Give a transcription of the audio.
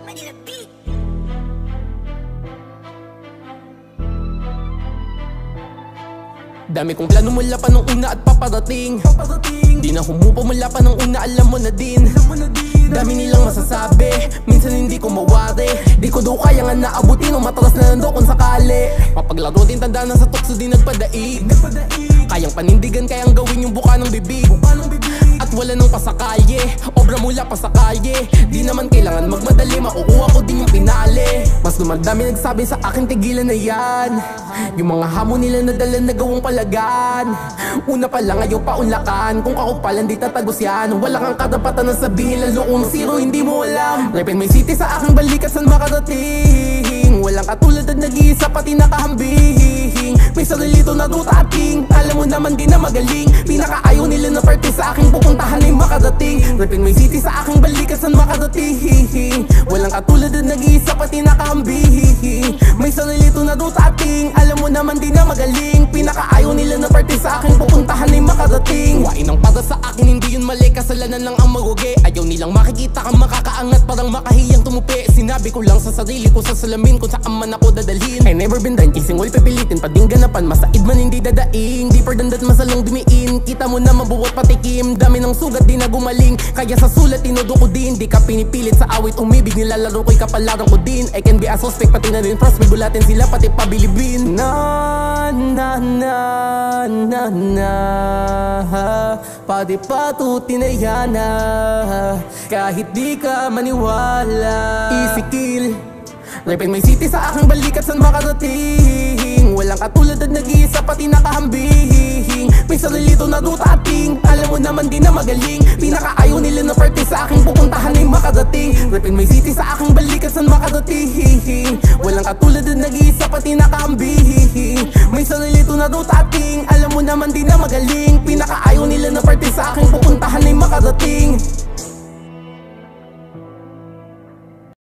Manila Beat. Dami kong plano mula pa nung una at paparating. Di na humupa mula pa nung una, alam mo na din. Dami nilang masasabi, minsan hindi ko mawari. Di ko daw kaya nga naabutin o matras na nando kung sakali. Papaglaro din tanda na sa tukso di nagpadaig. Kayang panindigan, kayang gawin yung buka ng bibig. At wala nang pasakalye, obra mula pa sa kalye. Di naman kailangan magmadali, makukuha ko din yung pinali. Mas dumadami nagsabi sa akin tigilan na yan. Yung mga hamon nila nadala na gawang palagan. Una pa lang ayaw paunlakan, kung kakupalan di tatagos yan. Wala kang katapatan na sabihin, lalo kung zero hindi mo alam. Repin may city sa aking balikat saan makarating. Walang katulad at nag-iisa pati nakahambing. May sarilito na ruta ating, alam mo naman di na magaling. Pinakaayaw nila na parte sa aking pupuntahan ay makarating. Repin may city sa aking balikat saan makarating. Walang katulad at nag-iisa pati nakahambing. May sarilito na ruta ating, alam mo naman di na magaling. Pinakaayaw nila na parte sa aking pupuntahan ay makarating. Wain ang para sa akin, hindi yun mali, kasalanan lang ang magugi. Ayaw nilang makikita kang makakaangat, parang makahiyang tumupi. Sinabi ko lang sa sarili ko sa salamin kung saan man ako dadalhin. I never been done chasing while pipilitin pa din ganapan. Masaid man hindi dadaing, deeper than that masalong dumiin. Kita mo na mabuwat patikim, dami ng sugat di na gumaling. Kaya sa sulat tinudo ko din, di ka pinipilit sa awit umibig. Nilalaro ko'y kapalaran ko din. I can be a suspect pati na rin prospect, gulatin sila pati pabilibin. Na na na na na, pati patutin na yan na. Kahit di ka maniwala, easy kill. Repin may city sa aking balikat saan makarating. Walang katulad at nag-iisa pati nakahambing. May sarilito na ruta ating, alam mo naman di na magaling. Pinakaayaw nila na parte sa aking pupuntahan ay makarating. Repin may city sa aking balikat saan makarating. Walang katulad at nag-iisa pati nakahambing. May sarilito na ruta ating, alam mo naman di na magaling. Pinakaayaw nila na parte sa aking pupuntahan ay makarating.